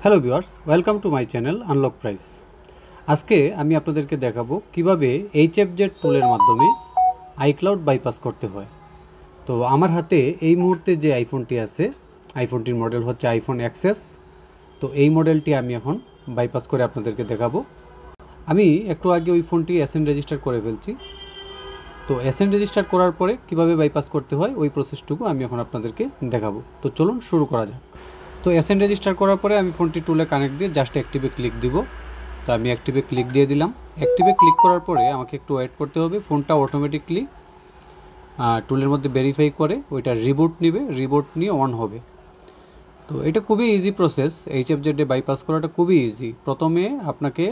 Hello viewers, welcome to my channel unlock price. আজকে আমি আপনাদেরকে দেখাবো কিভাবে HFZ টুলের মাধ্যমে আইক্লাউড বাইপাস করতে হয়। তো আমার হাতে এই মুহূর্তে যে আইফোনটি আছে, আইফোনটির মডেল হচ্ছে আইফোন XS। তো এই মডেলটি আমি এখন বাইপাস করে আপনাদেরকে দেখাবো। আমি একটু আগে ওই ফোনটি SN রেজিস্টার করে ফেলছি। তো SN রেজিস্টার করার পরে কিভাবে বাইপাস করতে হয় ওই প্রসেসটুকু আমি এখন আপনাদেরকে দেখাবো। তো চলুন শুরু করা যাক। তো SN রেজিস্টার করার পরে আমি ফোনটি টুলে কানেক্ট দিয়ে জাস্ট অ্যাক্টিভে ক্লিক দিব। তো আমি অ্যাক্টিভে ক্লিক দিয়ে দিলাম। অ্যাক্টিভে ক্লিক করার পরে আমাকে একটু ওয়েট করতে হবে। ফোনটা অটোমেটিকলি টুলের মধ্যে ভেরিফাই করে ওইটা রিবুট নেবে, রিবুট নিয়ে অন হবে। তো এটা খুবই ইজি প্রসেস। HFZ বাইপাস করাটা খুবই ইজি। প্রথমে আপনাকে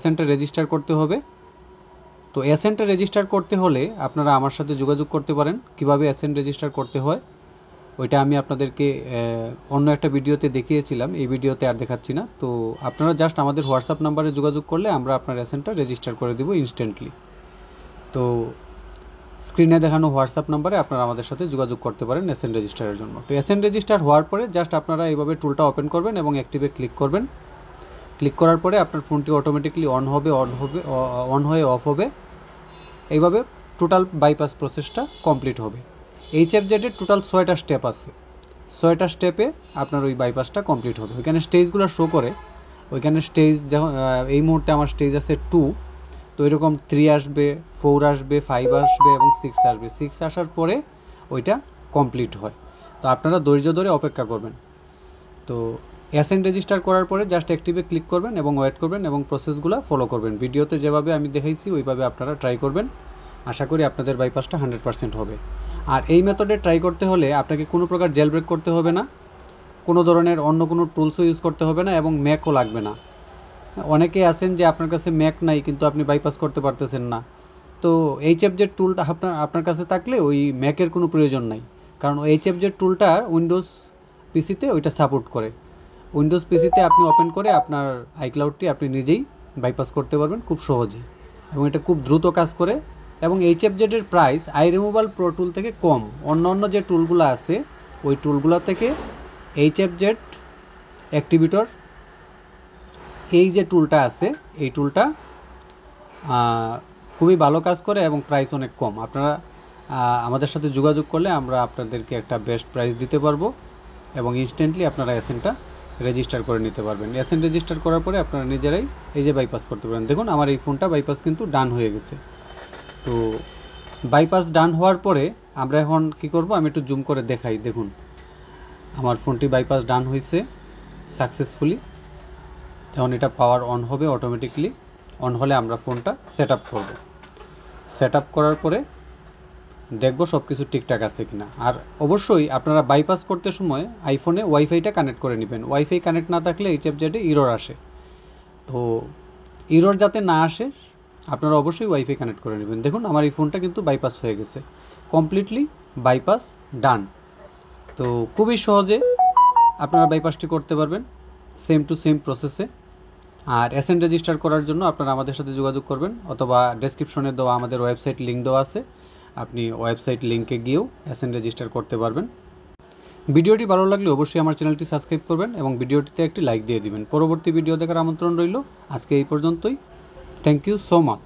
SNটা রেজিস্টার করতে হবে। তো SNটা রেজিস্টার করতে হলে আপনারা আমার সাথে যোগাযোগ করতে পারেন কিভাবে SN রেজিস্টার করতে হয়। ওইটা আমি আপনাদেরকে অন্য একটা ভিডিওতে দেখিয়েছিলাম, এই ভিডিওতে আর দেখাচ্ছি না। তো আপনারা জাস্ট আমাদের হোয়াটসঅ্যাপ নাম্বারে যোগাযোগ করলে আমরা আপনার SNটা রেজিস্টার করে দেবো ইনস্ট্যান্টলি। তো স্ক্রিনে দেখানো হোয়াটসঅ্যাপ নাম্বারে আপনারা আমাদের সাথে যোগাযোগ করতে পারেন SN রেজিস্টারের জন্য। তো SN রেজিস্টার হওয়ার পরে জাস্ট আপনারা এইভাবে টুলটা ওপেন করবেন এবং অ্যাক্টিভে ক্লিক করবেন। ক্লিক করার পরে আপনার ফোনটি অটোমেটিকলি অন হয়ে অফ হবে। এইভাবে টোটাল বাইপাস প্রসেসটা কমপ্লিট হবে। HFZ এর টোটাল 6টা স্টেপ আছে। 6টা স্টেপে আপনার ওই বাইপাসটা কমপ্লিট হবে। ওইখানে স্টেজগুলো শো করে। ওইখানে স্টেজ যখন এই মুহূর্তে আমার স্টেজ আছে 2। তো এরকম 3 আসবে, 4 আসবে, 5 আসবে এবং 6 আসবে। 6 আসার পরে ওইটা কমপ্লিট হয়। তো আপনারা ধৈর্য ধরে অপেক্ষা করবেন। তো SN রেজিস্টার করার পরে জাস্ট অ্যাক্টিভে ক্লিক করবেন এবং ওয়েট করবেন এবং প্রসেসগুলো ফলো করবেন। ভিডিওতে যেভাবে আমি দেখাইছি ওইভাবে আপনারা ট্রাই করবেন। আশা করি আপনাদের বাইপাসটা 100% হবে। আর এই মেথডে ট্রাই করতে হলে আপনাকে কোনো প্রকার জেল ব্রেক করতে হবে না, কোনো ধরনের অন্য কোনো টুলসও ইউজ করতে হবে না এবং ম্যাকও লাগবে না। অনেকে আছেন যে আপনার কাছে ম্যাক নাই কিন্তু আপনি বাইপাস করতে পারতেছেন না। তো HFZ টুলটা আপনার কাছে থাকলে ওই ম্যাকের কোনো প্রয়োজন নাই, কারণ HFZ টুলটা উইন্ডোজ পিসিতে ওইটা সাপোর্ট করে। উইন্ডোজ পিসিতে আপনি ওপেন করে আপনার আইক্লাউডটি আপনি নিজেই বাইপাস করতে পারবেন খুব সহজে, এবং এটা খুব দ্রুত কাজ করে। এবং HFZ এর প্রাইস আইরিমুভাল প্রো টুল থেকে কম। অন্য যে টুলগুলো আছে ওই টুলগুলো থেকে HFZ অ্যাক্টিভেটর এই যে টুলটা আছে এই টুলটা খুবই ভালো কাজ করে এবং প্রাইস অনেক কম। আপনারা আমাদের সাথে যোগাযোগ করলে আমরা আপনাদেরকে একটা বেস্ট প্রাইস দিতে পারবো এবং ইনস্ট্যান্টলি আপনারা SNটা রেজিস্টার করে নিতে পারবেন। SN রেজিস্টার করার পরে আপনারা নিজেরাই এই যে বাইপাস করতে পারেন। দেখুন আমার এই ফোনটা বাইপাস কিন্তু ডান হয়ে গেছে। তো বাইপাস ডান হওয়ার পরে আমরা এখন কি করব, আমি একটু জুম করে দেখাই। দেখুন আমার ফোনটি বাইপাস ডান হয়েছে সাকসেসফুলি। এখন এটা পাওয়ার অন হবে অটোমেটিকলি। অন হলে আমরা ফোনটা সেট আপ করবো। সেট আপ করার পরে দেখবো সব কিছু ঠিকঠাক আছে কিনা। আর অবশ্যই আপনারা বাইপাস করতে সময় আইফোনে ওয়াইফাইটা কানেক্ট করে নেবেন। ওয়াইফাই কানেক্ট না থাকলে HFZ ইরর আসে। তো ইরর যাতে না আসে আপনারা অবশ্যই ওয়াইফাই কানেক্ট করে নেবেন। দেখুন আমার এই ফোনটা কিন্তু বাইপাস হয়ে গেছে, কমপ্লিটলি বাইপাস ডান। তো খুবই সহজে আপনারা বাইপাসটি করতে পারবেন সেম টু সেম প্রসেসে। আর SN রেজিস্টার করার জন্য আপনারা আমাদের সাথে যোগাযোগ করবেন, অথবা ডেসক্রিপশনে দেওয়া আমাদের ওয়েবসাইট লিঙ্ক দেওয়া আছে, আপনি ওয়েবসাইট লিঙ্কে গিয়েও SN রেজিস্টার করতে পারবেন। ভিডিওটি ভালো লাগলে অবশ্যই আমার চ্যানেলটি সাবস্ক্রাইব করবেন এবং ভিডিওটিতে একটি লাইক দিয়ে দিবেন। পরবর্তী ভিডিও দেখার আমন্ত্রণ রইল। আজকে এই পর্যন্তই। Thank you so much.